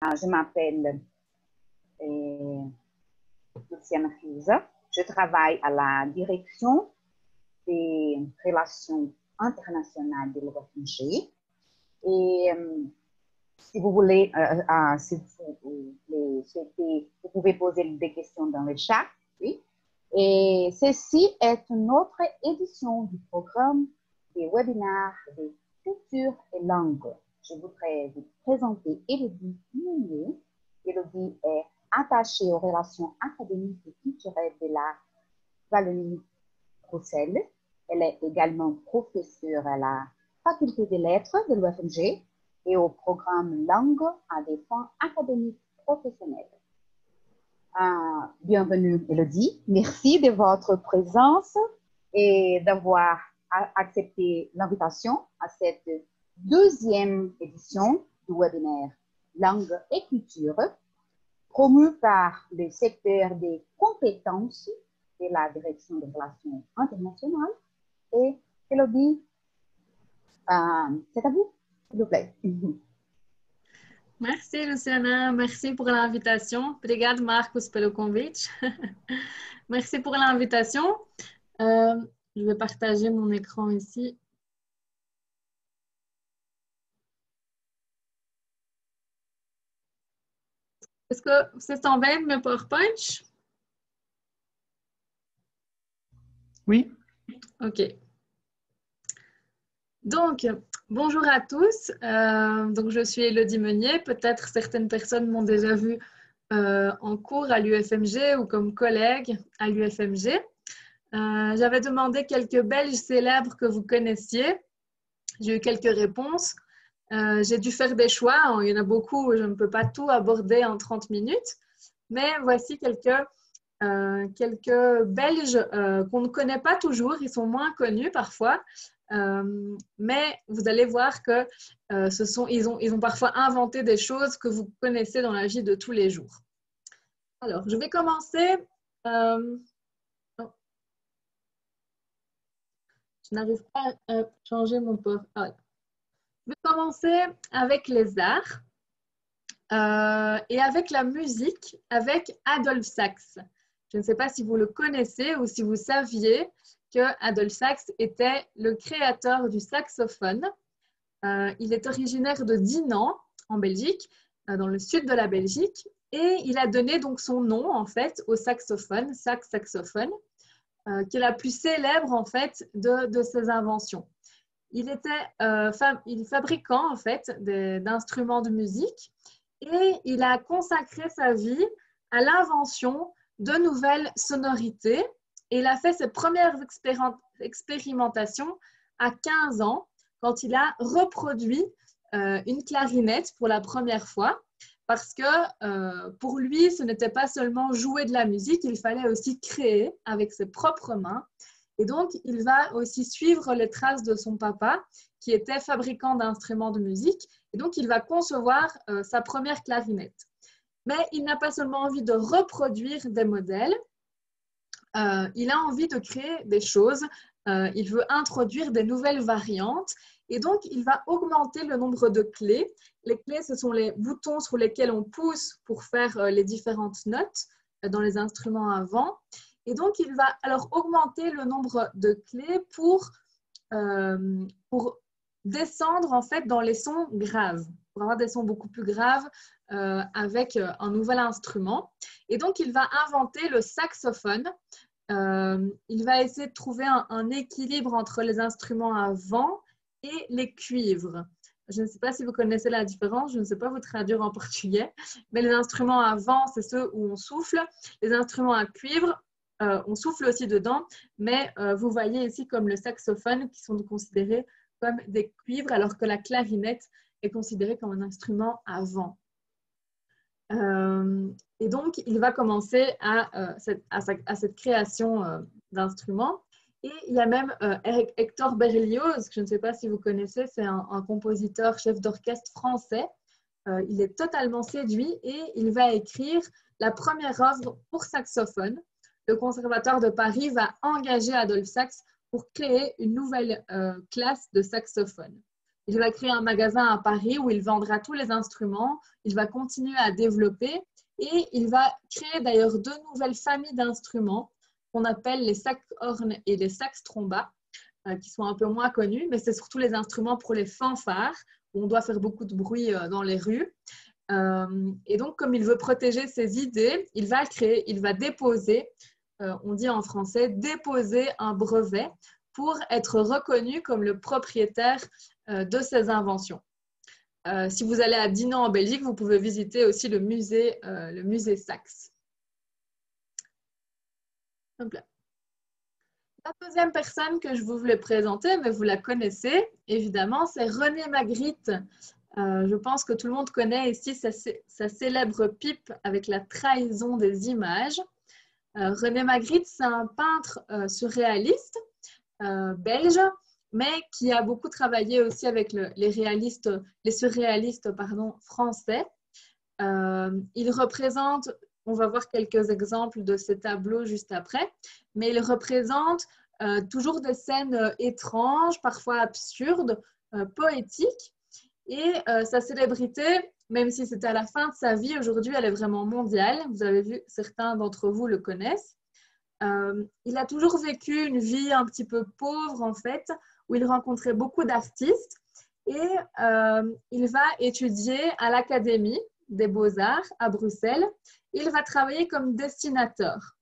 Je m'appelle Luciana Fiusa. Je travaille à la direction des relations internationales de l'OFMG. Et si vous voulez, si vous souhaitez, vous pouvez poser des questions dans le chat. Oui. Et ceci est une autre édition du programme des webinaires de culture et langue. Je voudrais vous présenter Élodie Meunier. Élodie est attachée aux relations académiques et culturelles de la Wallonie-Bruxelles. Elle est également professeure à la Faculté des lettres de l'UFMG et au programme Langue à des fins académiques professionnelles. Bienvenue, Élodie. Merci de votre présence et d'avoir accepté l'invitation à cette deuxième édition du webinaire Langue et culture, promu par le secteur des compétences de la Direction des relations internationales. Et Élodie, c'est à vous, s'il vous plaît. Merci, Luciana. Merci pour l'invitation. Obrigado, Marcos, pelo convite. Merci pour l'invitation. Je vais partager mon écran ici. Est-ce que você estão bem meu PowerPoint? Oui. OK. Donc, bonjour à tous. Donc, je suis Élodie Meunier. Peut-être certaines personnes m'ont déjà vue en cours à l'UFMG ou comme collègue à l'UFMG. J'avais demandé quelques Belges célèbres que vous connaissiez. J'ai eu quelques réponses. J'ai dû faire des choix. Il y en a beaucoup, je ne peux pas tout aborder en 30 minutes. Mais voici quelques Belges qu'on ne connaît pas toujours. Ils sont moins connus parfois. Mais vous allez voir que ils ont parfois inventé des choses que vous connaissez dans la vie de tous les jours. Alors, je vais commencer. Je n'arrive pas à changer mon PowerPoint. Je vais commencer avec les arts et avec la musique, avec Adolphe Sax. Je ne sais pas si vous le connaissez ou si vous saviez que Adolphe Sax était le créateur du saxophone. Il est originaire de Dinant, en Belgique, dans le sud de la Belgique, et il a donné donc son nom en fait au saxophone, saxophone, qui est la plus célèbre en fait de ses inventions. Il était fabricant en fait d'instruments de musique et il a consacré sa vie à l'invention de nouvelles sonorités et il a fait ses premières expérimentations à 15 ans quand il a reproduit une clarinette pour la première fois parce que pour lui, ce n'était pas seulement jouer de la musique, il fallait aussi créer avec ses propres mains. Et donc, il va aussi suivre les traces de son papa, qui était fabricant d'instruments de musique. Et donc, il va concevoir sa première clarinette. Mais il n'a pas seulement envie de reproduire des modèles, il a envie de créer des choses. Il veut introduire des nouvelles variantes. Et donc, il va augmenter le nombre de clés. Les clés, ce sont les boutons sur lesquels on pousse pour faire les différentes notes dans les instruments à vent. Et donc, il va alors augmenter le nombre de clés pour descendre en fait dans les sons graves, pour avoir des sons beaucoup plus graves avec un nouvel instrument. Et donc, il va inventer le saxophone. Il va essayer de trouver un équilibre entre les instruments à vent et les cuivres. Je ne sais pas si vous connaissez la différence, je ne sais pas vous traduire en portugais, mais les instruments à vent, c'est ceux où on souffle. Les instruments à cuivre, on souffle aussi dedans, mais vous voyez ici comme le saxophone qui sont considérés comme des cuivres, alors que la clarinette est considérée comme un instrument à vent. Et donc, il va commencer à cette création d'instruments. Et il y a même Hector Berlioz, je ne sais pas si vous connaissez, c'est un compositeur, chef d'orchestre français. Il est totalement séduit et il va écrire la première œuvre pour saxophone. Le Conservatoire de Paris va engager Adolphe Sax pour créer une nouvelle classe de saxophone. Il va créer un magasin à Paris où il vendra tous les instruments. Il va continuer à développer et il va créer d'ailleurs 2 nouvelles familles d'instruments qu'on appelle les saxhorns et les saxtrombas, qui sont un peu moins connus, mais c'est surtout les instruments pour les fanfares, où on doit faire beaucoup de bruit dans les rues. Et donc, comme il veut protéger ses idées, il va déposer, on dit en français, déposer un brevet pour être reconnu comme le propriétaire de ses inventions. Si vous allez à Dinan en Belgique, vous pouvez visiter aussi le musée Sax. Hop là. La deuxième personne que je voulais présenter, mais vous la connaissez évidemment, c'est René Magritte. Je pense que tout le monde connaît ici sa célèbre pipe avec la trahison des images. René Magritte, c'est un peintre surréaliste belge, mais qui a beaucoup travaillé aussi avec les surréalistes français. Il représente, on va voir quelques exemples de ces tableaux juste après, mais il représente toujours des scènes étranges, parfois absurdes, poétiques. Et sa célébrité, même si c'était à la fin de sa vie, aujourd'hui, elle est vraiment mondiale. Vous avez vu, certains d'entre vous le connaissent. Il a toujours vécu une vie un petit peu pauvre, en fait, où il rencontrait beaucoup d'artistes. Et il va étudier à l'Académie des Beaux-Arts à Bruxelles. Il va travailler comme dessinateur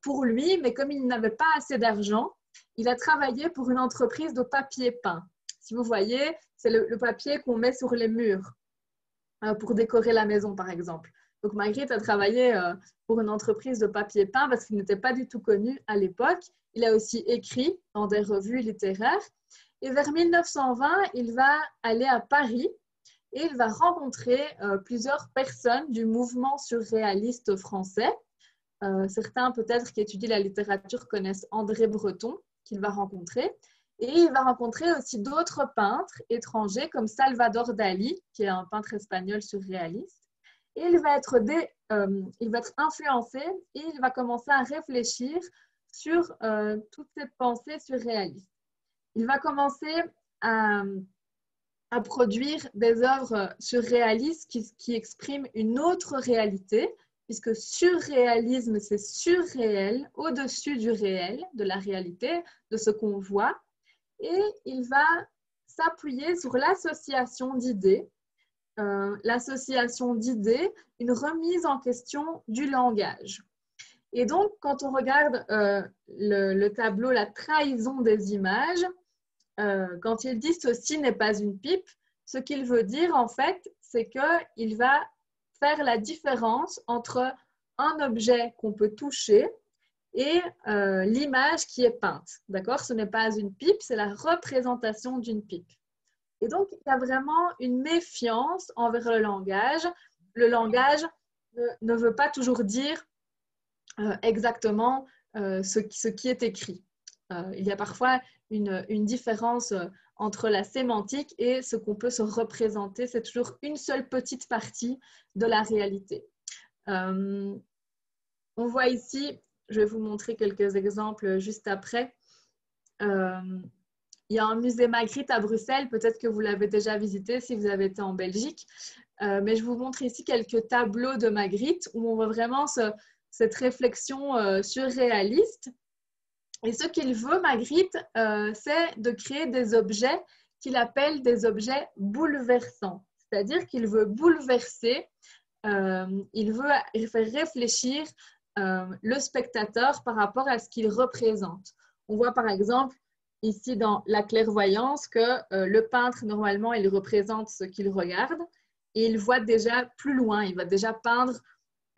pour lui, mais comme il n'avait pas assez d'argent, il a travaillé pour une entreprise de papier peint. Si vous voyez, c'est le papier qu'on met sur les murs pour décorer la maison, par exemple. Donc, Magritte a travaillé pour une entreprise de papier peint parce qu'il n'était pas du tout connu à l'époque. Il a aussi écrit dans des revues littéraires. Et vers 1920, il va aller à Paris et il va rencontrer plusieurs personnes du mouvement surréaliste français. Certains, peut-être, qui étudient la littérature connaissent André Breton, qu'il va rencontrer. Et il va rencontrer aussi d'autres peintres étrangers comme Salvador Dali, qui est un peintre espagnol surréaliste. Et il va être influencé et il va commencer à réfléchir sur toutes ces pensées surréalistes. Il va commencer à produire des œuvres surréalistes qui expriment une autre réalité, puisque surréalisme, c'est surréel, au-dessus du réel, de la réalité, de ce qu'on voit. Et il va s'appuyer sur l'association d'idées, une remise en question du langage. Et donc, quand on regarde le tableau « La trahison des images », quand il dit « ceci n'est pas une pipe », ce qu'il veut dire, en fait, c'est qu'il va faire la différence entre un objet qu'on peut toucher et l'image qui est peinte. D'accord ? Ce n'est pas une pipe, c'est la représentation d'une pipe. Et donc, il y a vraiment une méfiance envers le langage. Le langage ne veut pas toujours dire exactement ce qui est écrit. Il y a parfois une différence entre la sémantique et ce qu'on peut se représenter. C'est toujours une seule petite partie de la réalité. On voit ici, je vais vous montrer quelques exemples juste après. Il y a un musée Magritte à Bruxelles, peut-être que vous l'avez déjà visité si vous avez été en Belgique. Mais je vous montre ici quelques tableaux de Magritte où on voit vraiment cette réflexion surréaliste. Et ce qu'il veut, Magritte, c'est de créer des objets qu'il appelle des objets bouleversants. C'est-à-dire qu'il veut bouleverser, il veut faire réfléchir le spectateur par rapport à ce qu'il représente. On voit par exemple ici dans la clairvoyance que le peintre, normalement, il représente ce qu'il regarde et il voit déjà plus loin, il va déjà peindre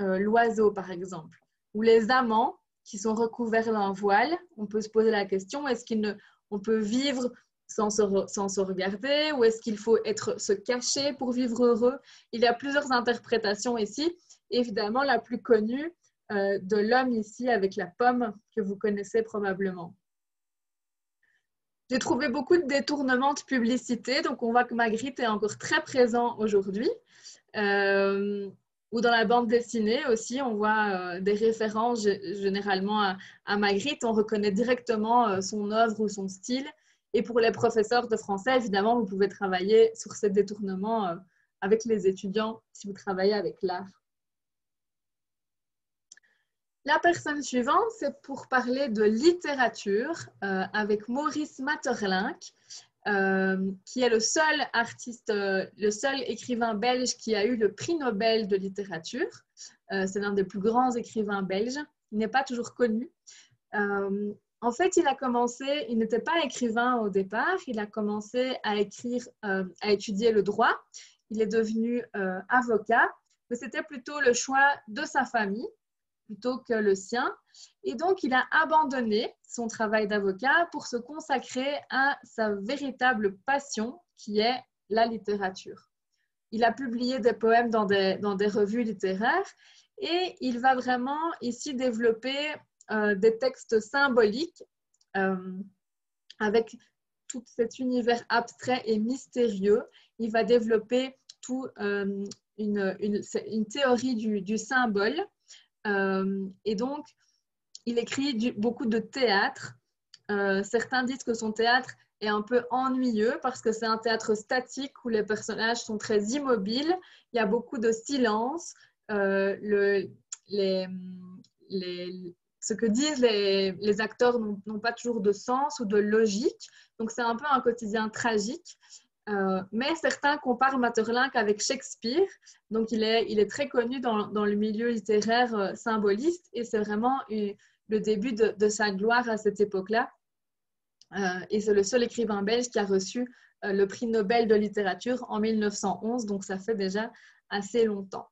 l'oiseau par exemple. Ou les amants qui sont recouverts d'un voile, on peut se poser la question, est-ce qu'on peut vivre sans se regarder ou est-ce qu'il faut se cacher pour vivre heureux? Il y a plusieurs interprétations ici. Évidemment, la plus connue de l'homme ici avec la pomme que vous connaissez probablement. J'ai trouvé beaucoup de détournements de publicité, donc on voit que Magritte est encore très présent aujourd'hui. Ou dans la bande dessinée aussi, on voit des références généralement à Magritte. On reconnaît directement son œuvre ou son style. Et pour les professeurs de français, évidemment, vous pouvez travailler sur ces détournements avec les étudiants si vous travaillez avec l'art. La personne suivante, c'est pour parler de littérature avec Maurice Maeterlinck, qui est le seul artiste, le seul écrivain belge qui a eu le prix Nobel de littérature. C'est l'un des plus grands écrivains belges. Il n'est pas toujours connu. En fait, il a commencé, il n'était pas écrivain au départ, il a commencé à étudier le droit. Il est devenu avocat, mais c'était plutôt le choix de sa famille plutôt que le sien. Et donc, il a abandonné son travail d'avocat pour se consacrer à sa véritable passion, qui est la littérature. Il a publié des poèmes dans des revues littéraires et il va vraiment ici développer des textes symboliques avec tout cet univers abstrait et mystérieux. Il va développer une théorie du symbole. Et donc, il écrit beaucoup de théâtre. Certains disent que son théâtre est un peu ennuyeux parce que c'est un théâtre statique où les personnages sont très immobiles. Il y a beaucoup de silence. Ce que disent les acteurs n'ont pas toujours de sens ou de logique. Donc, c'est un peu un quotidien tragique. Mais certains comparent Maeterlinck avec Shakespeare. Donc, il est très connu dans le milieu littéraire symboliste et c'est vraiment le début de sa gloire à cette époque-là. Et c'est le seul écrivain belge qui a reçu le prix Nobel de littérature en 1911. Donc, ça fait déjà assez longtemps.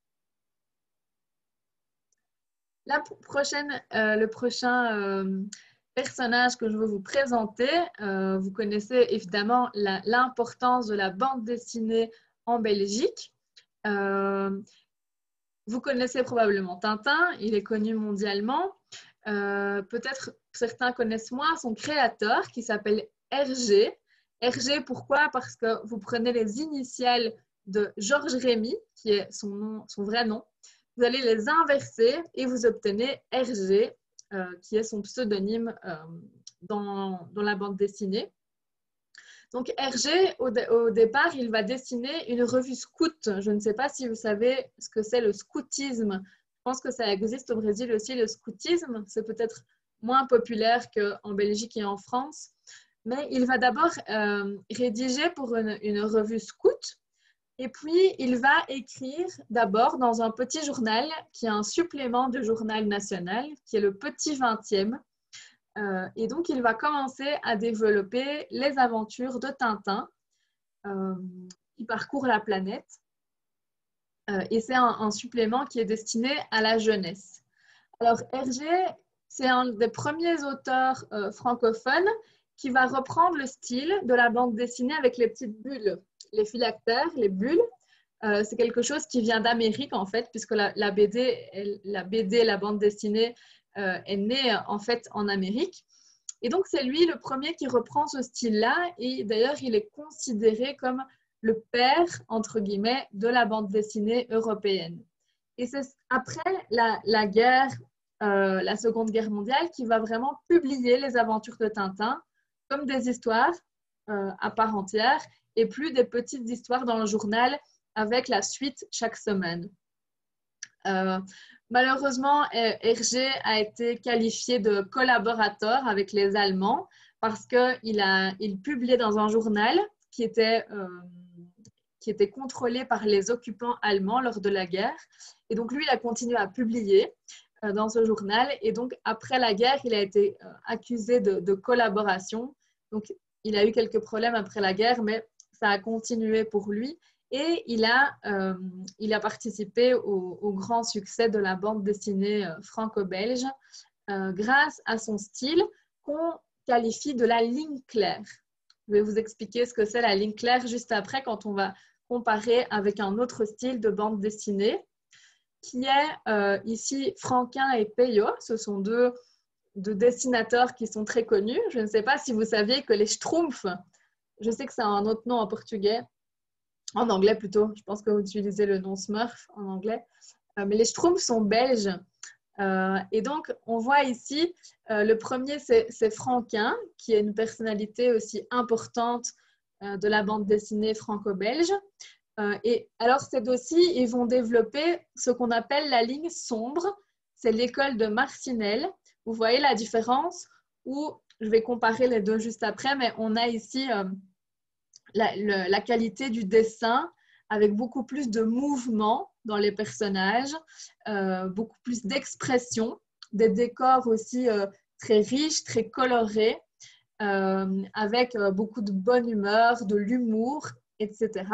Le prochain personnage que je veux vous présenter, vous connaissez évidemment l'importance de la bande dessinée en Belgique. Vous connaissez probablement Tintin, il est connu mondialement. Peut-être certains connaissent moins son créateur qui s'appelle Hergé. Hergé, pourquoi? Parce que vous prenez les initiales de Georges Rémy, qui est son vrai nom. Vous allez les inverser et vous obtenez Hergé, qui est son pseudonyme dans la bande dessinée. Donc Hergé, au départ, il va dessiner une revue scout. Je ne sais pas si vous savez ce que c'est le scoutisme. Je pense que ça existe au Brésil aussi, le scoutisme. C'est peut-être moins populaire qu'en Belgique et en France. Mais il va d'abord rédiger pour une revue scout. Et puis, il va écrire d'abord dans un petit journal qui est un supplément du journal national, qui est le Petit 20e. Et donc, il va commencer à développer les aventures de Tintin qui parcourt la planète. Et c'est un supplément qui est destiné à la jeunesse. Alors, Hergé, c'est un des premiers auteurs francophones qui va reprendre le style de la bande dessinée avec les petites bulles. Les phylactères, les bulles, c'est quelque chose qui vient d'Amérique en fait, puisque la BD, la bande dessinée, est née en fait en Amérique. Et donc, c'est lui le premier qui reprend ce style-là. Et d'ailleurs, il est considéré comme le père, entre guillemets, de la bande dessinée européenne. Et c'est après la guerre, la Seconde Guerre mondiale, qu'il va vraiment publier les aventures de Tintin comme des histoires à part entière et plus des petites histoires dans le journal avec la suite chaque semaine. Malheureusement, Hergé a été qualifié de collaborateur avec les Allemands parce qu'il publiait dans un journal qui était contrôlé par les occupants allemands lors de la guerre. Et donc, lui, il a continué à publier dans ce journal. Et donc, après la guerre, il a été accusé de collaboration. Donc, il a eu quelques problèmes après la guerre, mais ça a continué pour lui. Et il a participé au grand succès de la bande dessinée franco-belge grâce à son style qu'on qualifie de la ligne claire. Je vais vous expliquer ce que c'est la ligne claire juste après quand on va comparer avec un autre style de bande dessinée qui est ici Franquin et Peyo. Ce sont deux dessinateurs qui sont très connus. Je ne sais pas si vous saviez que les Schtroumpfs, je sais que c'est un autre nom en portugais, en anglais plutôt, je pense que vous utilisez le nom Smurf en anglais, mais les Schtroumpfs sont belges. Et donc, on voit ici, le premier, c'est Franquin, qui est une personnalité aussi importante de la bande dessinée franco-belge. Et alors, ces deux-ci, ils vont développer ce qu'on appelle la ligne sombre. C'est l'école de Marcinelle. Vous voyez la différence où, je vais comparer les deux juste après, mais on a ici la qualité du dessin avec beaucoup plus de mouvement dans les personnages, beaucoup plus d'expression, des décors aussi très riches, très colorés, avec beaucoup de bonne humeur, de l'humour, etc.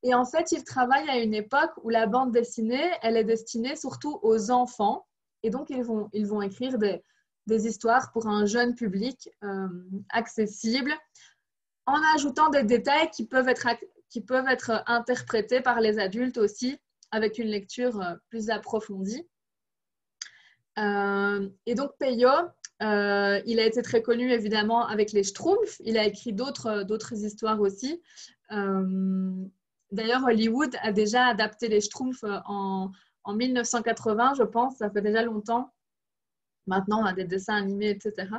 Et en fait, ils travaillent à une époque où la bande dessinée, elle est destinée surtout aux enfants. Et donc, ils vont écrire des histoires pour un jeune public accessible, en ajoutant des détails qui peuvent être interprétés par les adultes aussi, avec une lecture plus approfondie. Et donc, Peyo, il a été très connu évidemment avec les Schtroumpfs. Il a écrit d'autres histoires aussi. D'ailleurs, Hollywood a déjà adapté les Schtroumpfs en 1980, je pense. Ça fait déjà longtemps. Maintenant, on a des dessins animés, etc.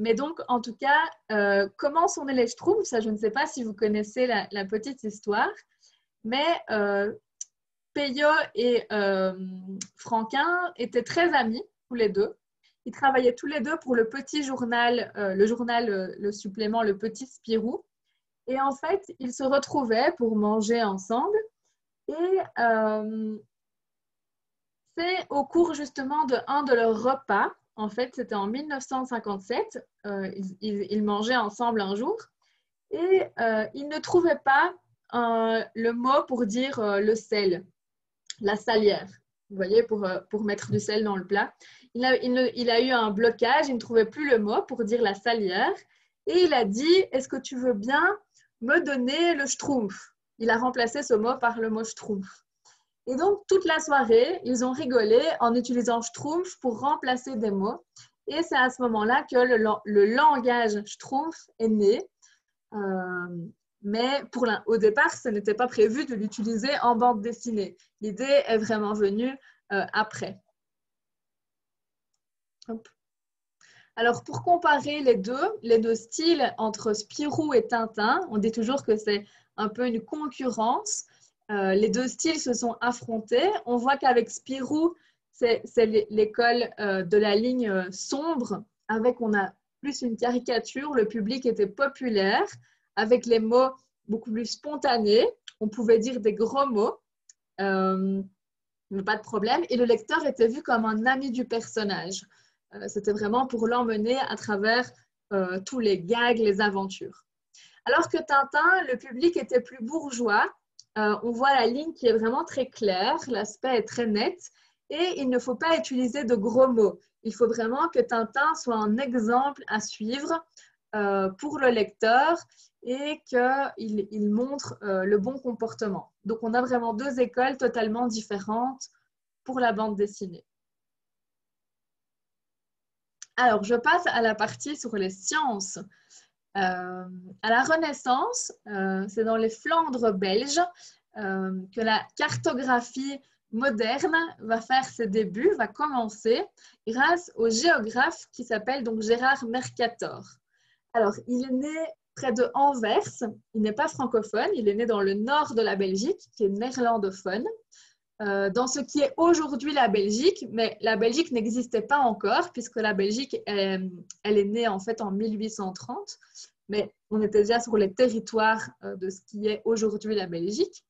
Mais donc, en tout cas, comment sont nés les Schtroumpfs? Ça, je ne sais pas si vous connaissez la petite histoire. Mais Peyo et Franquin étaient très amis, tous les deux. Ils travaillaient tous les deux pour le petit journal, le supplément Le Petit Spirou. Et en fait, ils se retrouvaient pour manger ensemble. Et c'est au cours justement d'un de leurs repas, en fait, c'était en 1957, ils mangeaient ensemble un jour. Et ils ne trouvaient pas le mot pour dire le sel, la salière, vous voyez, pour mettre du sel dans le plat. Il a eu un blocage, il ne trouvait plus le mot pour dire la salière. Et il a dit, est-ce que tu veux bien me donner le schtroumpf? Il a remplacé ce mot par le mot schtroumpf. Et donc, toute la soirée, ils ont rigolé en utilisant schtroumpf pour remplacer des mots. Et c'est à ce moment-là que le langage schtroumpf est né. Mais au départ, ce n'était pas prévu de l'utiliser en bande dessinée. L'idée est vraiment venue après. Hop. Alors, pour comparer les deux styles entre Spirou et Tintin, on dit toujours que c'est un peu une concurrence. Les deux styles se sont affrontés. On voit qu'avec Spirou, c'est l'école de la ligne sombre, on a plus une caricature, le public était populaire, avec les mots beaucoup plus spontanés. On pouvait dire des gros mots, mais pas de problème. Et le lecteur était vu comme un ami du personnage. C'était vraiment pour l'emmener à travers tous les gags, les aventures. Alors que Tintin, le public était plus bourgeois. On voit la ligne qui est vraiment très claire, l'aspect est très net et il ne faut pas utiliser de gros mots. Il faut vraiment que Tintin soit un exemple à suivre pour le lecteur et qu'il montre le bon comportement. Donc, on a vraiment deux écoles totalement différentes pour la bande dessinée. Alors, je passe à la partie sur les sciences. À la Renaissance, c'est dans les Flandres belges que la cartographie moderne va faire ses débuts, va commencer grâce au géographe qui s'appelle donc Gérard Mercator. Alors, il est né près de Anvers, il n'est pas francophone, il est né dans le nord de la Belgique, qui est néerlandophone. Dans ce qui est aujourd'hui la Belgique, mais la Belgique n'existait pas encore puisque la Belgique, elle est née en fait en 1830, mais on était déjà sur les territoires de ce qui est aujourd'hui la Belgique.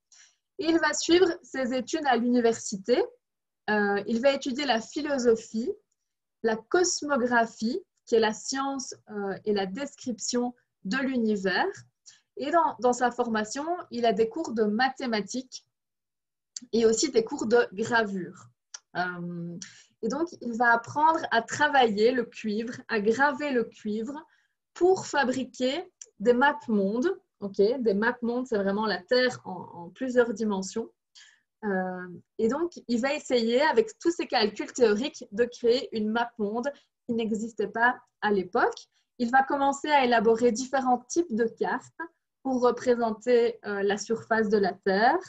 Et il va suivre ses études à l'université. Il va étudier la philosophie, la cosmographie, qui est la science et la description de l'univers. Et dans sa formation, il a des cours de mathématiques et aussi des cours de gravure. Et donc, il va apprendre à travailler le cuivre, à graver le cuivre pour fabriquer des mappemondes. Okay, des mappemondes, c'est vraiment la Terre en plusieurs dimensions. Et donc, il va essayer, avec tous ses calculs théoriques, de créer une mappemonde qui n'existait pas à l'époque. Il va commencer à élaborer différents types de cartes pour représenter la surface de la Terre,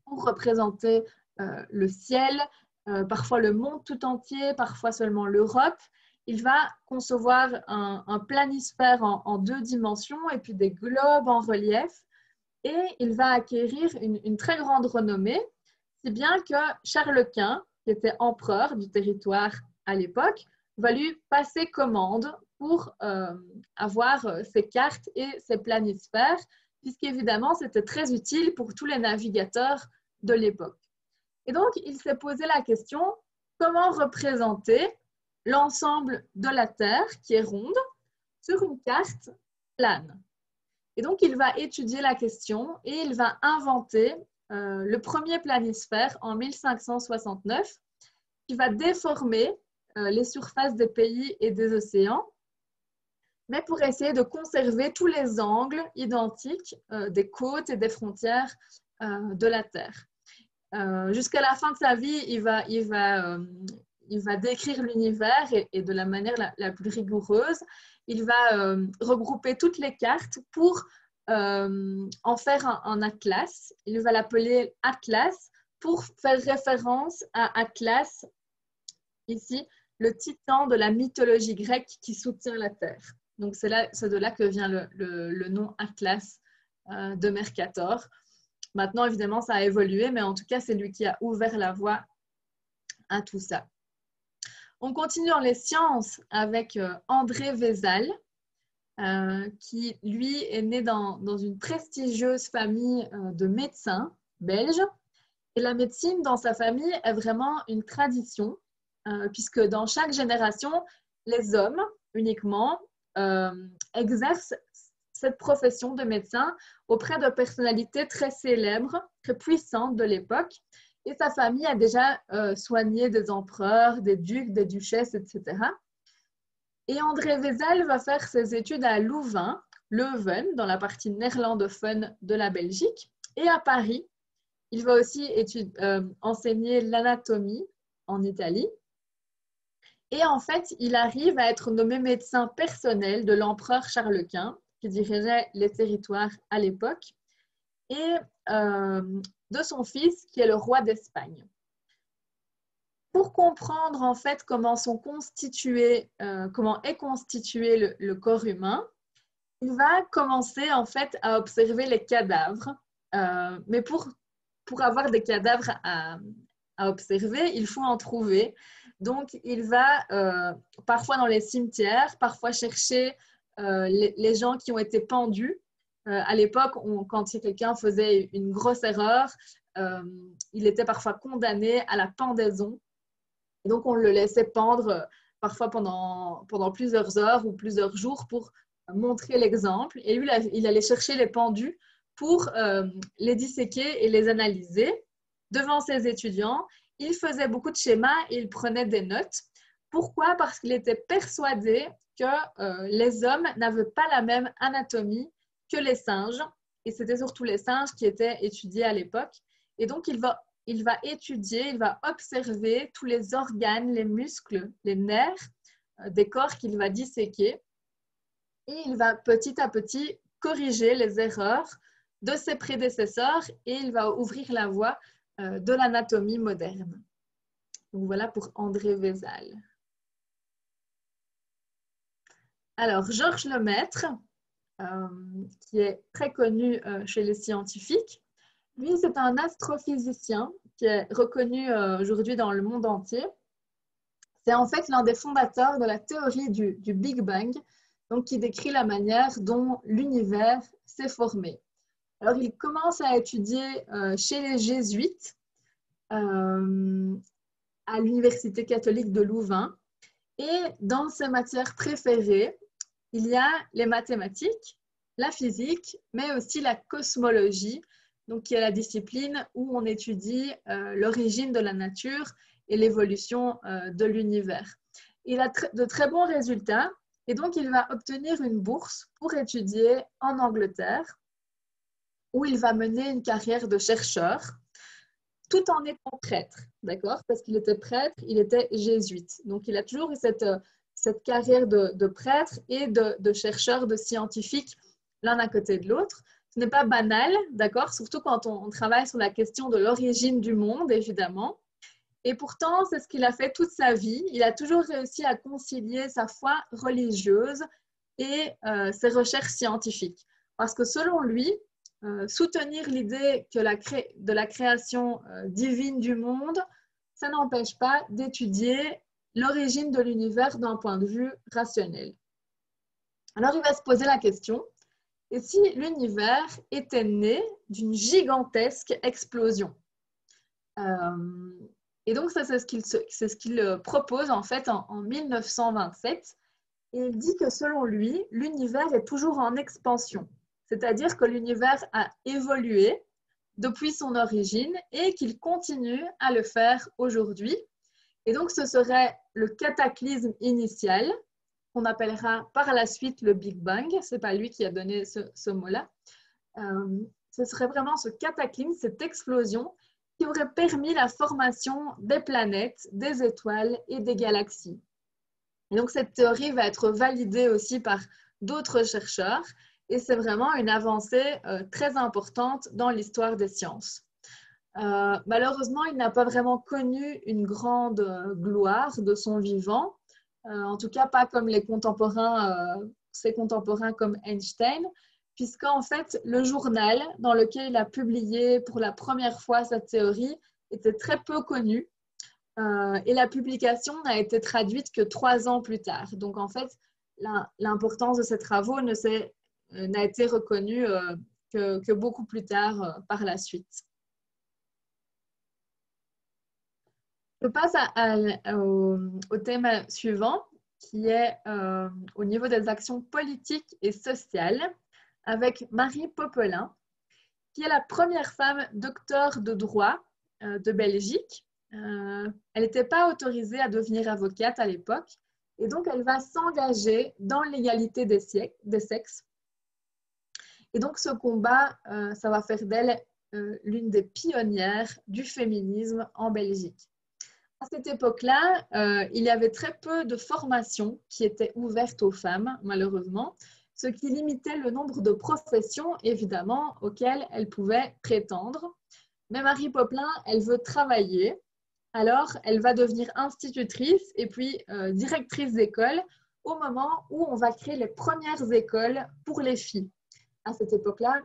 pour représenter le ciel, parfois le monde tout entier, parfois seulement l'Europe. Il va concevoir un planisphère en 2 dimensions et puis des globes en relief. Et il va acquérir une très grande renommée, si bien que Charles Quint, qui était empereur du territoire à l'époque, va lui passer commande pour avoir ces cartes et ces planisphères, puisqu'évidemment, c'était très utile pour tous les navigateurs de l'époque. Et donc, il s'est posé la question, comment représenter l'ensemble de la Terre, qui est ronde, sur une carte plane. Et donc, il va étudier la question et il va inventer le premier planisphère en 1569 qui va déformer les surfaces des pays et des océans, mais pour essayer de conserver tous les angles identiques des côtes et des frontières de la Terre. Jusqu'à la fin de sa vie, il va décrire l'univers et de la manière la plus rigoureuse. Il va regrouper toutes les cartes pour en faire un atlas. Il va l'appeler Atlas pour faire référence à Atlas, ici, le titan de la mythologie grecque qui soutient la Terre. Donc, c'est de là que vient le nom Atlas de Mercator. Maintenant, évidemment, ça a évolué, mais en tout cas, c'est lui qui a ouvert la voie à tout ça. On continue dans les sciences avec André Vézal, qui, lui, est né dans une prestigieuse famille de médecins belges. Et la médecine, dans sa famille, est vraiment une tradition, puisque dans chaque génération, les hommes, uniquement, exercent cette profession de médecin auprès de personnalités très célèbres, très puissantes de l'époque. Et sa famille a déjà soigné des empereurs, des ducs, des duchesses, etc. Et André Vézal va faire ses études à Louvain, Leuven, dans la partie néerlandophone de la Belgique. Et à Paris, il va aussi enseigner l'anatomie en Italie. Et en fait, il arrive à être nommé médecin personnel de l'empereur Charles Quint, qui dirigeait les territoires à l'époque, et de son fils, qui est le roi d'Espagne. Pour comprendre en fait comment est constitué le corps humain, il va commencer en fait à observer les cadavres. Mais pour avoir des cadavres à observer, il faut en trouver. Donc, il va parfois dans les cimetières, parfois chercher les gens qui ont été pendus. À l'époque, quand quelqu'un faisait une grosse erreur, il était parfois condamné à la pendaison. Et donc, on le laissait pendre parfois pendant plusieurs heures ou plusieurs jours pour montrer l'exemple. Et lui, il allait chercher les pendus pour les disséquer et les analyser devant ses étudiants. Il faisait beaucoup de schémas et il prenait des notes. Pourquoi? Parce qu'il était persuadé que les hommes n'avaient pas la même anatomie que les singes. Et c'était surtout les singes qui étaient étudiés à l'époque. Et donc, il va étudier, il va observer tous les organes, les muscles, les nerfs des corps qu'il va disséquer. Et il va petit à petit corriger les erreurs de ses prédécesseurs et il va ouvrir la voie de l'anatomie moderne. Donc voilà pour André Vézal. Alors, Georges Lemaître, qui est très connu chez les scientifiques, lui, c'est un astrophysicien qui est reconnu aujourd'hui dans le monde entier. C'est en fait l'un des fondateurs de la théorie du Big Bang, donc qui décrit la manière dont l'univers s'est formé. Alors, il commence à étudier chez les jésuites à l'Université catholique de Louvain. Et dans ses matières préférées, il y a les mathématiques, la physique, mais aussi la cosmologie, donc qui est la discipline où on étudie l'origine de la nature et l'évolution de l'univers. Il a de très bons résultats et donc il va obtenir une bourse pour étudier en Angleterre où il va mener une carrière de chercheur tout en étant prêtre, d'accord? Parce qu'il était prêtre, il était jésuite. Donc il a toujours eu cette carrière de prêtre et de chercheur, de scientifique l'un à côté de l'autre. Ce n'est pas banal, d'accord? Surtout quand on travaille sur la question de l'origine du monde, évidemment. Et pourtant, c'est ce qu'il a fait toute sa vie. Il a toujours réussi à concilier sa foi religieuse et ses recherches scientifiques. Parce que selon lui, soutenir l'idée de la création divine du monde, ça n'empêche pas d'étudier l'origine de l'univers d'un point de vue rationnel. Alors, il va se poser la question, et si l'univers était né d'une gigantesque explosion? Et donc, ça, c'est ce qu'il propose en fait en 1927. Et il dit que selon lui, l'univers est toujours en expansion. C'est-à-dire que l'univers a évolué depuis son origine et qu'il continue à le faire aujourd'hui. Et donc, ce serait le cataclysme initial, qu'on appellera par la suite le Big Bang. Ce n'est pas lui qui a donné ce mot-là. Ce serait vraiment ce cataclysme, cette explosion, qui aurait permis la formation des planètes, des étoiles et des galaxies. Et donc, cette théorie va être validée aussi par d'autres chercheurs et c'est vraiment une avancée très importante dans l'histoire des sciences. Malheureusement, il n'a pas vraiment connu une grande gloire de son vivant, en tout cas pas comme ses contemporains comme Einstein, puisqu'en fait, le journal dans lequel il a publié pour la première fois sa théorie était très peu connu et la publication n'a été traduite que 3 ans plus tard. Donc, en fait, l'importance de ces travaux n'a été reconnue que beaucoup plus tard par la suite. Je passe au thème suivant, qui est au niveau des actions politiques et sociales, avec Marie Popelin, qui est la première femme docteur de droit de Belgique. Elle n'était pas autorisée à devenir avocate à l'époque, et donc elle va s'engager dans l'égalité des sexes. Et donc ce combat, ça va faire d'elle l'une des pionnières du féminisme en Belgique. À cette époque-là, il y avait très peu de formations qui étaient ouvertes aux femmes, malheureusement, ce qui limitait le nombre de professions, évidemment, auxquelles elles pouvaient prétendre. Mais Marie Popelin, elle veut travailler, alors elle va devenir institutrice et puis directrice d'école au moment où on va créer les premières écoles pour les filles. À cette époque-là,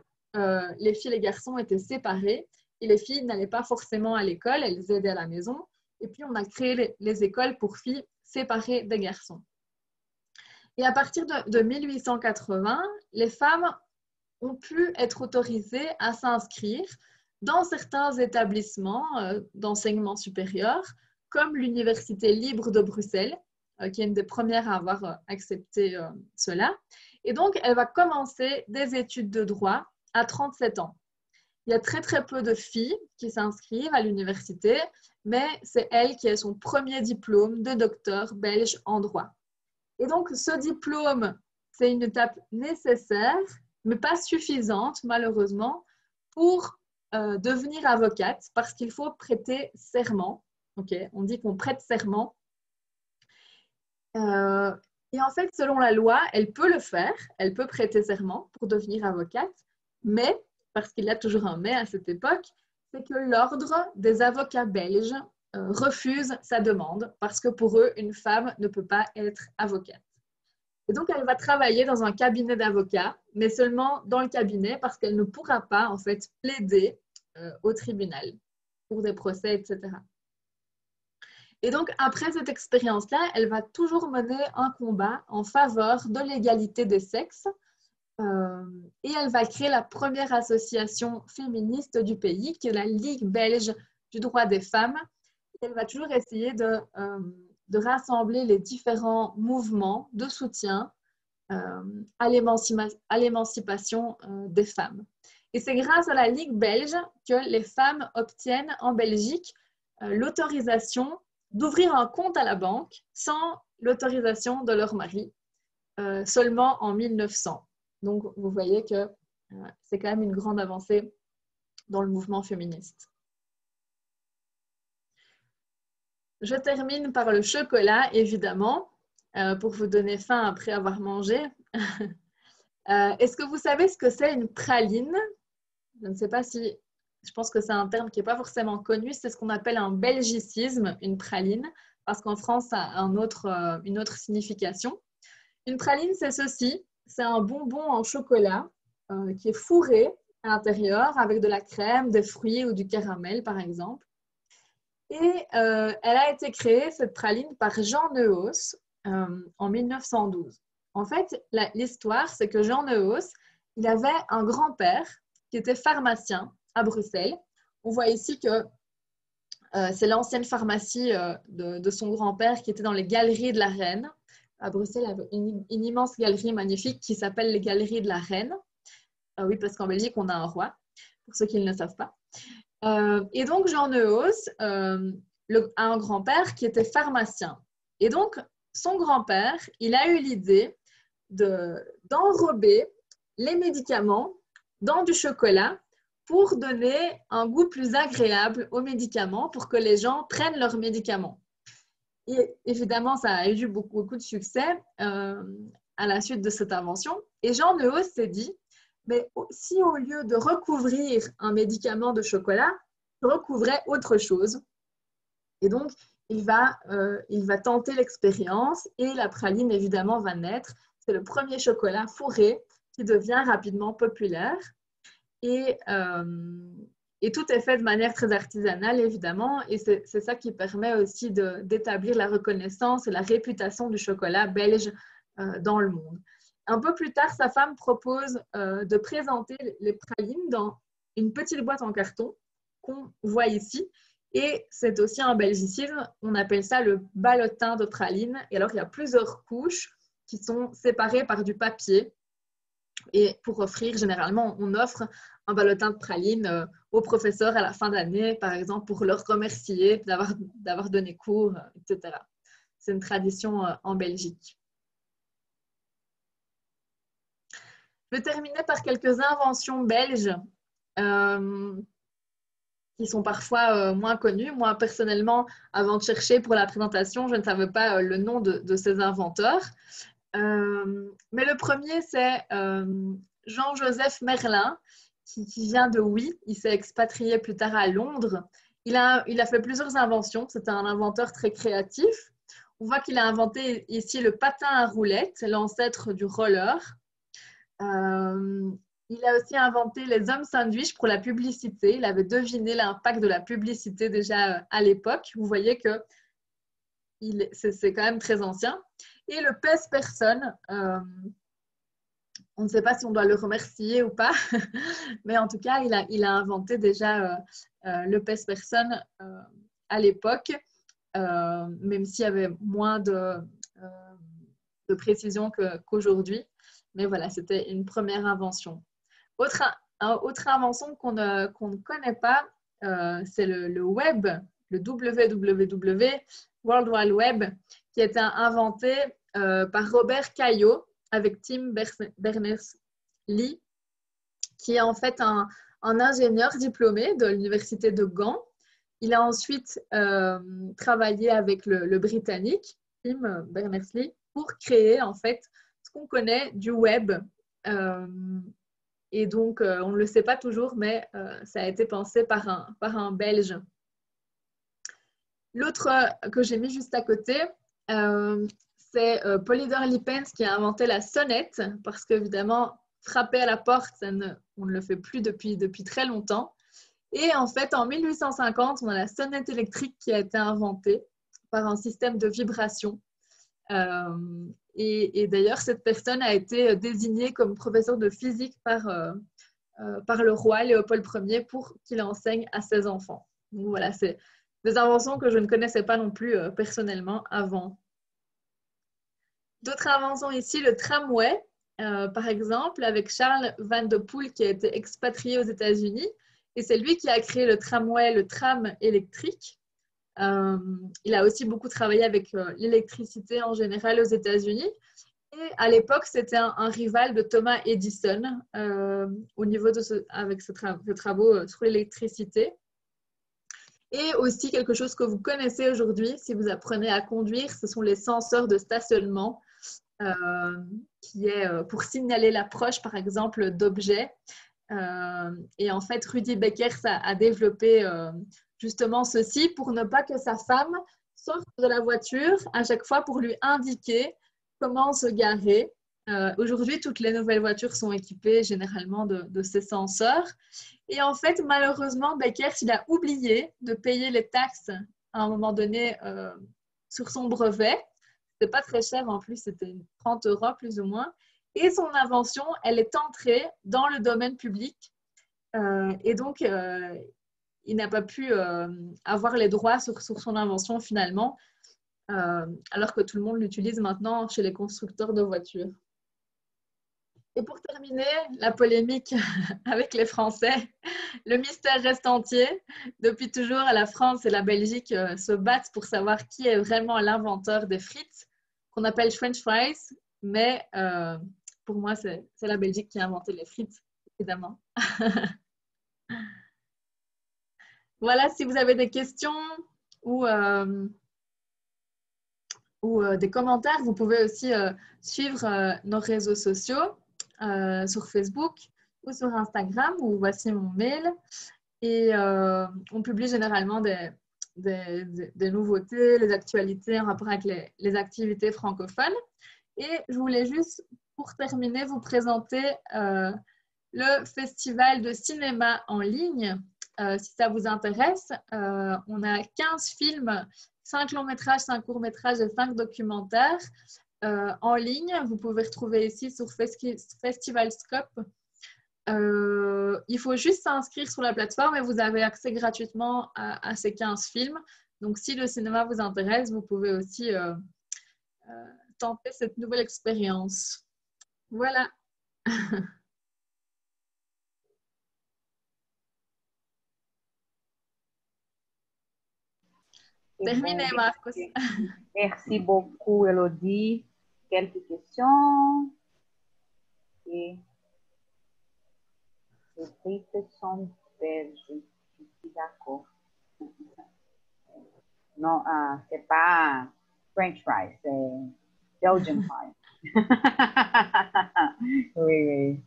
les filles et les garçons étaient séparés et les filles n'allaient pas forcément à l'école, elles aidaient à la maison. Et puis, on a créé les écoles pour filles séparées des garçons. Et à partir de 1880, les femmes ont pu être autorisées à s'inscrire dans certains établissements d'enseignement supérieur, comme l'Université libre de Bruxelles, qui est une des premières à avoir accepté cela. Et donc, elle va commencer des études de droit à 37 ans. Il y a très, très peu de filles qui s'inscrivent à l'université, mais c'est elle qui a son premier diplôme de docteur belge en droit. Et donc, ce diplôme, c'est une étape nécessaire, mais pas suffisante, malheureusement, pour devenir avocate, parce qu'il faut prêter serment. Okay, on dit qu'on prête serment. Et en fait, selon la loi, elle peut le faire, elle peut prêter serment pour devenir avocate, mais, parce qu'il y a toujours un mais à cette époque, c'est que l'ordre des avocats belges refuse sa demande parce que pour eux, une femme ne peut pas être avocate. Et donc, elle va travailler dans un cabinet d'avocats, mais seulement dans le cabinet parce qu'elle ne pourra pas, en fait, plaider au tribunal pour des procès, etc. Et donc, après cette expérience-là, elle va toujours mener un combat en faveur de l'égalité des sexes et elle va créer la première association féministe du pays, qui est la Ligue belge du droit des femmes. Et elle va toujours essayer de rassembler les différents mouvements de soutien à l'émancipation des femmes. Et c'est grâce à la Ligue belge que les femmes obtiennent en Belgique l'autorisation d'ouvrir un compte à la banque sans l'autorisation de leur mari, seulement en 1900. Donc, vous voyez que c'est quand même une grande avancée dans le mouvement féministe. Je termine par le chocolat, évidemment, pour vous donner faim après avoir mangé. Est-ce que vous savez ce que c'est une praline? Je ne sais pas si... Je pense que c'est un terme qui n'est pas forcément connu. C'est ce qu'on appelle un belgicisme, une praline, parce qu'en France, ça a une autre signification. Une praline, c'est ceci. C'est un bonbon en chocolat qui est fourré à l'intérieur avec de la crème, des fruits ou du caramel, par exemple. Et elle a été créée, cette praline, par Jean Neuhaus en 1912. En fait, l'histoire, c'est que Jean Neuhaus, il avait un grand-père qui était pharmacien à Bruxelles. On voit ici que c'est l'ancienne pharmacie de son grand-père qui était dans les Galeries de la Reine. À Bruxelles, il y avait une immense galerie magnifique qui s'appelle les Galeries de la Reine. Oui, parce qu'en Belgique, on a un roi, pour ceux qui ne le savent pas. Et donc, Jean Neuhaus a un grand-père qui était pharmacien. Et donc, son grand-père, il a eu l'idée d'enrober les médicaments dans du chocolat pour donner un goût plus agréable aux médicaments, pour que les gens prennent leurs médicaments. Et évidemment, ça a eu beaucoup de succès à la suite de cette invention. Et Jean Neuhaus s'est dit, mais si au lieu de recouvrir un médicament de chocolat, je recouvrais autre chose. Et donc, il va tenter l'expérience et la praline, évidemment, va naître. C'est le premier chocolat fourré qui devient rapidement populaire. Et tout est fait de manière très artisanale, évidemment. Et c'est ça qui permet aussi d'établir la reconnaissance et la réputation du chocolat belge dans le monde. Un peu plus tard, sa femme propose de présenter les pralines dans une petite boîte en carton qu'on voit ici. Et c'est aussi un belgicisme, on appelle ça le ballotin de praline. Et alors, il y a plusieurs couches qui sont séparées par du papier. Et pour offrir, généralement, on offre un ballotin de praline aux professeurs à la fin d'année, par exemple, pour leur remercier d'avoir donné cours, etc. C'est une tradition en Belgique. Je vais terminer par quelques inventions belges qui sont parfois moins connues. Moi, personnellement, avant de chercher pour la présentation, je ne savais pas le nom de ces inventeurs. Mais le premier, c'est Jean-Joseph Merlin, qui vient de Huy. Il s'est expatrié plus tard à Londres. Il a fait plusieurs inventions. C'était un inventeur très créatif. On voit qu'il a inventé ici le patin à roulettes, l'ancêtre du roller. Il a aussi inventé les hommes sandwich pour la publicité. Il avait deviné l'impact de la publicité déjà à l'époque. Vous voyez que c'est quand même très ancien. Et le pèse-personne, on ne sait pas si on doit le remercier ou pas, mais en tout cas, il a inventé déjà le pèse-personne à l'époque, même s'il y avait moins de précision qu'aujourd'hui. Mais voilà, c'était une première invention. Autre invention qu'on ne connaît pas, c'est le web, le WWW, World Wide Web, qui a été inventé par Robert Caillot avec Tim Berners-Lee, qui est en fait un ingénieur diplômé de l'université de Gand. Il a ensuite travaillé avec le Britannique, Tim Berners-Lee, pour créer en fait ce qu'on connaît du web. Et donc, on ne le sait pas toujours, mais ça a été pensé par un Belge. L'autre que j'ai mis juste à côté, c'est Polydor Lippens qui a inventé la sonnette, parce qu'évidemment, frapper à la porte, on ne le fait plus depuis très longtemps. Et en fait, en 1850, on a la sonnette électrique qui a été inventée par un système de vibration. Et d'ailleurs, cette personne a été désignée comme professeur de physique par le roi Léopold Ier pour qu'il enseigne à ses enfants. Donc voilà, c'est des inventions que je ne connaissais pas non plus personnellement avant. D'autres inventions ici, le tramway, par exemple, avec Charles Van de Poel qui a été expatrié aux États-Unis. Et c'est lui qui a créé le tramway, le tram électrique. Il a aussi beaucoup travaillé avec l'électricité en général aux États-Unis. Et à l'époque, c'était un rival de Thomas Edison au niveau avec ses travaux sur l'électricité. Et aussi quelque chose que vous connaissez aujourd'hui, si vous apprenez à conduire, ce sont les senseurs de stationnement. qui est pour signaler l'approche, par exemple, d'objets. Et en fait, Rudy Beckers a développé justement ceci pour ne pas que sa femme sorte de la voiture à chaque fois pour lui indiquer comment se garer. Aujourd'hui, toutes les nouvelles voitures sont équipées généralement de ces senseurs. Et en fait, malheureusement, Beckers, il a oublié de payer les taxes à un moment donné sur son brevet. C'était pas très cher en plus, c'était 30 € plus ou moins. Et son invention, elle est entrée dans le domaine public. Et donc, il n'a pas pu avoir les droits sur son invention finalement, alors que tout le monde l'utilise maintenant chez les constructeurs de voitures. Et pour terminer, la polémique avec les Français, le mystère reste entier. Depuis toujours, la France et la Belgique se battent pour savoir qui est vraiment l'inventeur des frites, qu'on appelle French fries, mais pour moi, c'est la Belgique qui a inventé les frites, évidemment. Voilà, si vous avez des questions ou des commentaires, vous pouvez aussi suivre nos réseaux sociaux sur Facebook ou sur Instagram, où voici mon mail. Et on publie généralement des nouveautés, les actualités en rapport avec les activités francophones. Et je voulais juste, pour terminer, vous présenter le festival de cinéma en ligne. Si ça vous intéresse, on a 15 films, 5 longs métrages, 5 courts métrages et 5 documentaires en ligne. Vous pouvez retrouver ici sur Festivalscope. Il faut juste s'inscrire sur la plateforme et vous avez accès gratuitement à ces 15 films. Donc, si le cinéma vous intéresse, vous pouvez aussi tenter cette nouvelle expérience. Voilà. Terminé, Marcos. Merci beaucoup, Elodie. Quelques questions? Et les frites sont belges. Je suis d'accord. Non, c'est pas French fries, c'est Belgian fries. Oui.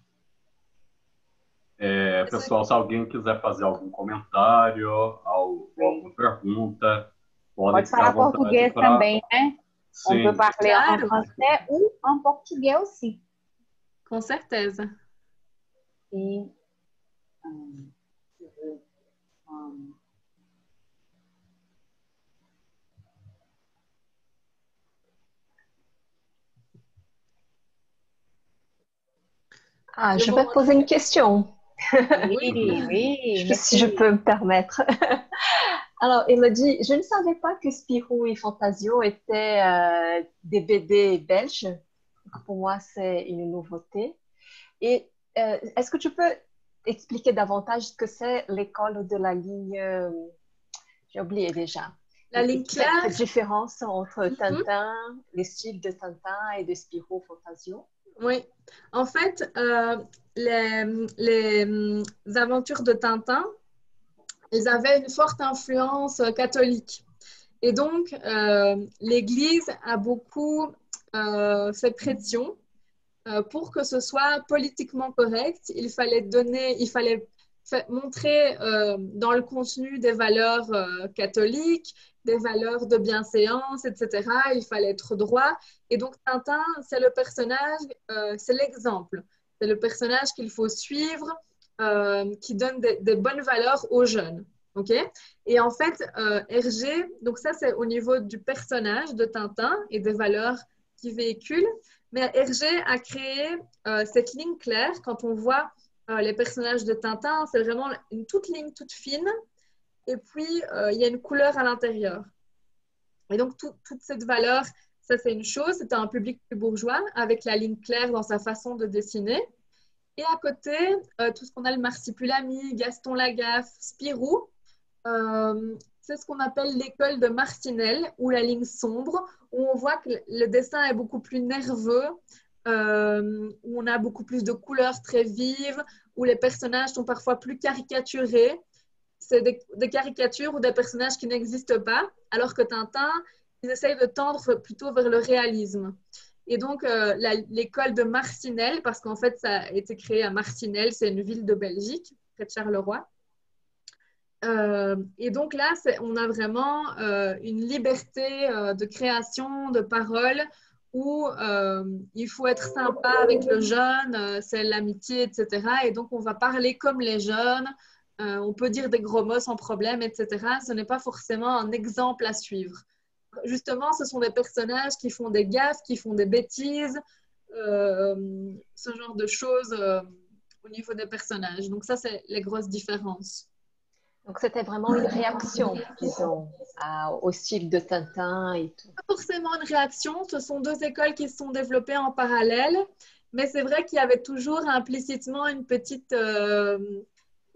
Pessoal, se alguém quiser fazer algum comentário, alguma pergunta, pode falar português também, né? Sim. On peut parler en français ou en portugais aussi. Com certeza. E, je vais poser une question. Oui, si je peux me permettre. Alors, Elodie, je ne savais pas que Spirou et Fantasio étaient des BD belges. Pour moi, c'est une nouveauté. Et est-ce que tu peux expliquer davantage ce que c'est l'école de la ligne j'ai oublié déjà. La ligne claire. Cette différence entre Tintin, les styles de Tintin et de Spirou Fantasio. Oui, en fait, les aventures de Tintin, elles avaient une forte influence catholique. Et donc, l'Église a beaucoup fait pression pour que ce soit politiquement correct. Il fallait montrer dans le contenu des valeurs catholiques, des valeurs de bienséance, etc. Il fallait être droit. Et donc, Tintin, c'est le personnage, c'est l'exemple. C'est le personnage qu'il faut suivre, qui donne des bonnes valeurs aux jeunes. Okay? Et en fait, Hergé, donc ça, c'est au niveau du personnage de Tintin et des valeurs qu'il véhicule. Mais Hergé a créé cette ligne claire. Quand on voit les personnages de Tintin, c'est vraiment une toute ligne, toute fine. Et puis, il y a une couleur à l'intérieur. Et donc, toute cette valeur, ça, c'est une chose. C'était un public plus bourgeois, avec la ligne claire dans sa façon de dessiner. Et à côté, tout ce qu'on a, le Marsipulami, Gaston Lagaffe, Spirou, c'est ce qu'on appelle l'école de Marcinelle, ou la ligne sombre, où on voit que le dessin est beaucoup plus nerveux, où on a beaucoup plus de couleurs très vives, où les personnages sont parfois plus caricaturés. C'est des caricatures ou des personnages qui n'existent pas, alors que Tintin, ils essayent de tendre plutôt vers le réalisme. Et donc, l'école de Marcinelle, parce qu'en fait, ça a été créé à Marcinelle, c'est une ville de Belgique, près de Charleroi. Et donc là, on a vraiment une liberté de création, de parole, où il faut être sympa avec le jeune, c'est l'amitié, etc. Et donc, on va parler comme les jeunes, on peut dire des gros mots sans problème, etc. Ce n'est pas forcément un exemple à suivre. Justement, ce sont des personnages qui font des gaffes, qui font des bêtises, ce genre de choses au niveau des personnages. Donc ça, c'est les grosses différences. Donc, c'était vraiment une réaction, disons, au style de Tintin et tout. Pas forcément une réaction, ce sont deux écoles qui se sont développées en parallèle, mais c'est vrai qu'il y avait toujours implicitement une petite, je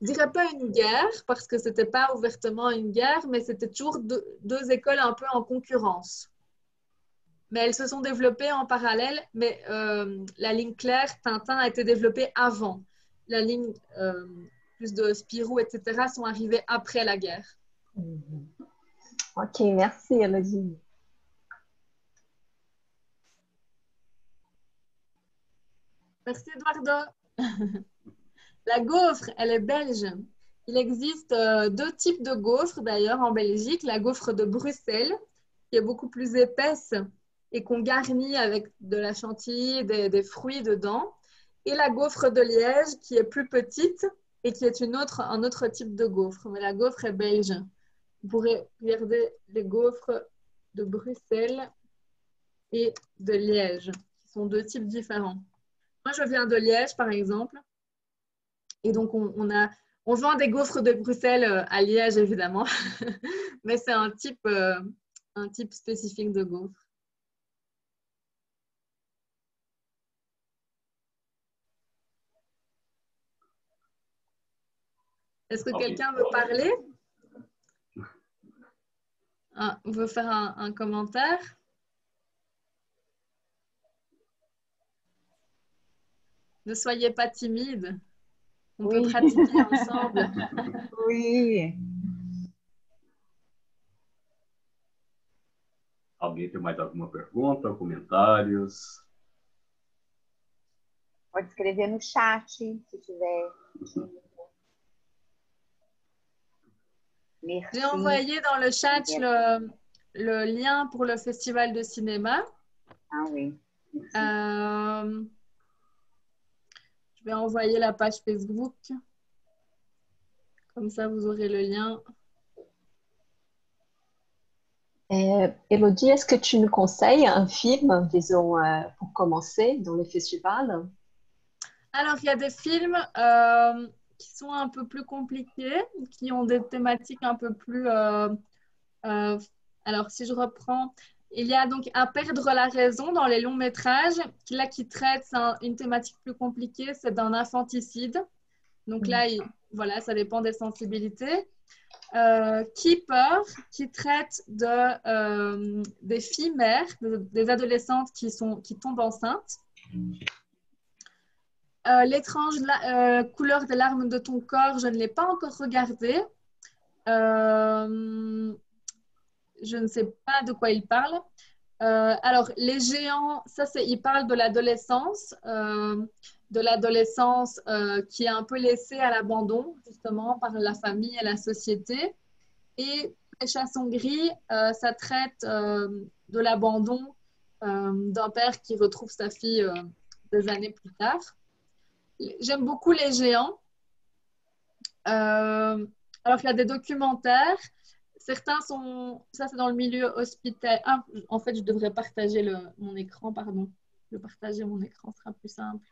dirais pas une guerre, parce que c'était pas ouvertement une guerre, mais c'était toujours deux écoles un peu en concurrence. Mais elles se sont développées en parallèle, mais la ligne claire, Tintin a été développée avant. La ligne plus de Spirou, etc., sont arrivées après la guerre. Ok, merci Elodie. Merci Eduardo. La gaufre, elle est belge. Il existe deux types de gaufres d'ailleurs en Belgique. La gaufre de Bruxelles, qui est beaucoup plus épaisse et qu'on garnit avec de la chantilly, des fruits dedans. Et la gaufre de Liège, qui est plus petite et qui est un autre type de gaufre. Mais la gaufre est belge. Vous pourrez regarder les gaufres de Bruxelles et de Liège, qui sont deux types différents. Moi, je viens de Liège, par exemple. Et donc, on vend des gaufres de Bruxelles à Liège, évidemment. Mais c'est un type spécifique de gaufre. Est-ce que quelqu'un veut parler? Veut faire un commentaire? Ne soyez pas timide. On peut pratiquer ensemble. Oui. Alguém tem mais alguma pergunta, comentários? Pode escrever no chat, se tiver. Merci. J'ai envoyé dans le chat le lien pour le festival de cinéma. Ah oui. Je vais envoyer la page Facebook. Comme ça, vous aurez le lien. Elodie, est-ce que tu nous conseilles un film, disons, pour commencer dans le festival? Alors, il y a des films qui sont un peu plus compliqués, qui ont des thématiques un peu plus... alors, si je reprends, il y a donc À perdre la raison dans les longs métrages, qui traite une thématique plus compliquée, c'est d'un infanticide. Donc là, voilà, ça dépend des sensibilités. Keeper, qui traite des filles mères, des adolescentes qui tombent enceintes. L'étrange couleur des larmes de ton corps, je ne l'ai pas encore regardé. Je ne sais pas de quoi il parle. Alors, Les Géants, il parle de l'adolescence qui est un peu laissée à l'abandon, justement, par la famille et la société. Et Les Chassons Gris, ça traite de l'abandon d'un père qui retrouve sa fille des années plus tard. J'aime beaucoup Les Géants. Alors, il y a des documentaires. Certains sont... Ça, c'est dans le milieu hospitalier. Ah, en fait, je devrais partager mon écran, pardon. Je vais partager mon écran, ce sera plus simple.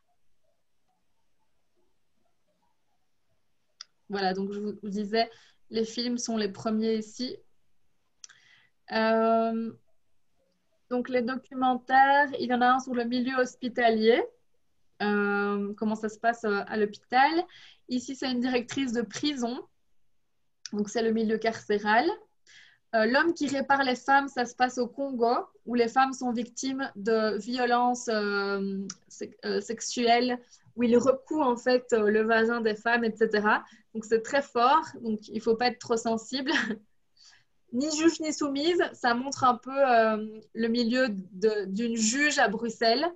Voilà, donc je vous disais, les films sont les premiers ici. Donc, les documentaires, il y en a un sur le milieu hospitalier. Comment ça se passe à l'hôpital. Ici, c'est une directrice de prison. Donc, c'est le milieu carcéral. L'homme qui répare les femmes, ça se passe au Congo, où les femmes sont victimes de violences sexuelles, où il recoue en fait le vagin des femmes, etc. Donc, c'est très fort. Donc, il ne faut pas être trop sensible. Ni juge ni soumise, ça montre un peu le milieu d'une juge à Bruxelles,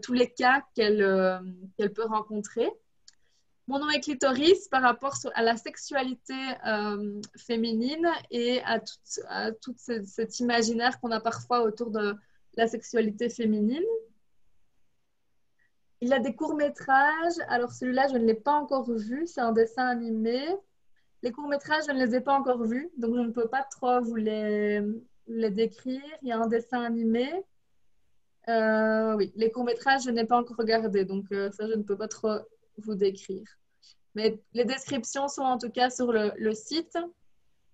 tous les cas qu'elle peut rencontrer. Mon nom est Clitoris par rapport à la sexualité féminine et à tout cet imaginaire qu'on a parfois autour de la sexualité féminine. Il a des courts-métrages. Alors celui-là, je ne l'ai pas encore vu. C'est un dessin animé. Les courts-métrages, je ne les ai pas encore vus. Donc, je ne peux pas trop vous les décrire. Il y a un dessin animé. Oui, les courts-métrages, je n'ai pas encore regardé. Donc, ça, je ne peux pas trop vous décrire. Mais les descriptions sont en tout cas sur le site.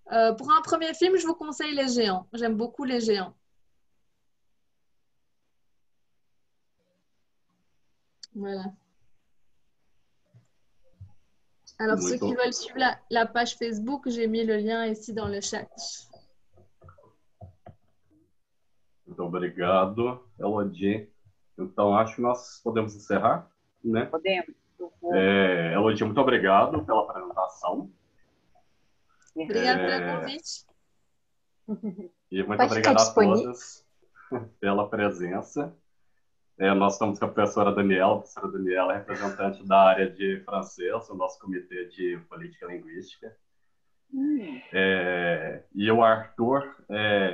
Pour un premier film, je vous conseille Les Géants. J'aime beaucoup Les Géants. Voilà. Alors, ceux qui veulent suivre la page Facebook, j'ai mis le lien ici dans le chat. Muito obrigado, Elodie. Então, acho que nós podemos encerrar, né? Podemos. Elodie, muito obrigado pela apresentação. Obrigada pelo convite. E muito obrigado a todas pela presença. Nós estamos com a professora Daniela. A professora Daniela é representante da área de francês, do nosso comitê de política linguística. E o Arthur,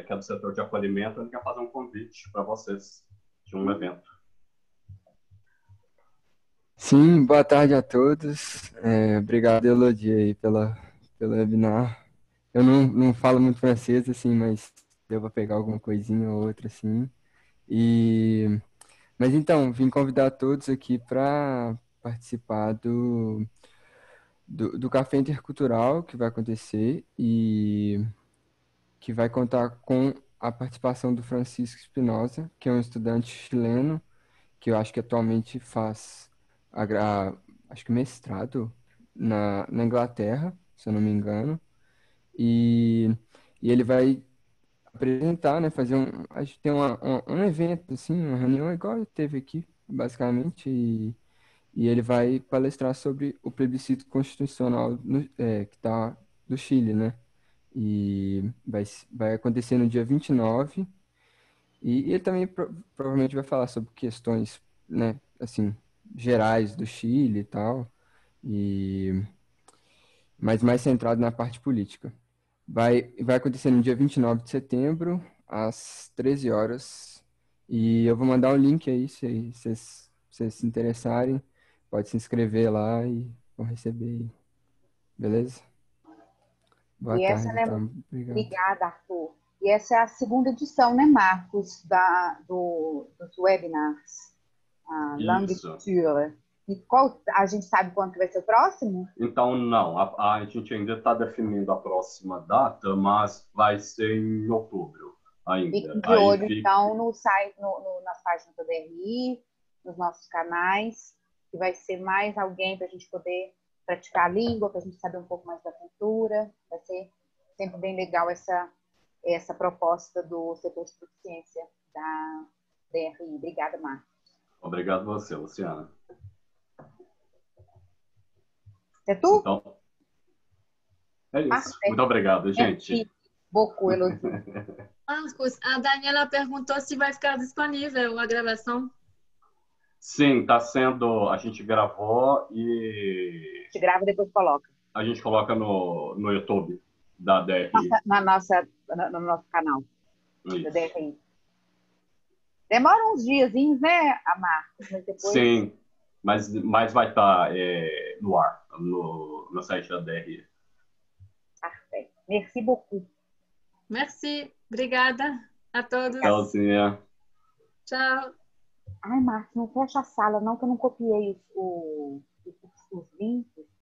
que é do setor de acolhimento, ele quer fazer um convite para vocês de um evento. Sim, boa tarde a todos. Obrigado, Elodie, aí, pelo webinar. Eu não falo muito francês, assim, mas deu para pegar alguma coisinha ou outra, assim. Mas então, vim convidar todos aqui para participar do Café Intercultural que vai acontecer e que vai contar com a participação do Francisco Espinosa, que é um estudante chileno, que eu acho que atualmente faz, acho que mestrado na Inglaterra, se eu não me engano. E ele vai apresentar, né, fazer a gente tem um evento, assim, uma reunião igual teve aqui, basicamente, e ele vai palestrar sobre o plebiscito constitucional que tá do Chile, né, e vai acontecer no dia 29, e ele também provavelmente vai falar sobre questões, né, assim, gerais do Chile e tal, mas mais centrado na parte política. Vai acontecer no dia 29 de setembro, às 13 horas. E eu vou mandar o link aí, se vocês se interessarem. Pode se inscrever lá e vão receber. Beleza? Boa tarde, então. Obrigado. Obrigada, Arthur. E essa é a segunda edição, né, Marcos, dos webinars. Langue Culture. E a gente sabe quando que vai ser o próximo? Então, não. A gente ainda está definindo a próxima data, mas vai ser em outubro ainda. Fique de olho, então, no site, nas páginas do DRI, nos nossos canais, que vai ser mais alguém para a gente poder praticar a língua, para a gente saber um pouco mais da cultura. Vai ser sempre bem legal essa proposta do setor de proficiência da DRI. Obrigada, Marcos. Obrigado a você, Luciana. É tu? Então, é isso. Muito obrigado, gente. Beaucoup, Elodie. Marcos, a Daniela perguntou se vai ficar disponível a gravação. Sim, está sendo. A gente gravou e. A gente grava e depois coloca. A gente coloca no YouTube da DRI. No nosso canal. Isso. Da DRI. Demora uns diazinhos, né, Marcos? Mas depois... Sim, mas vai estar no ar, no site da DRI. Parfait. Merci beaucoup. Merci. Obrigada a todos. Tchauzinha. Tchau. Ai, Marcos, não fecha a sala, não, que eu não copiei os links.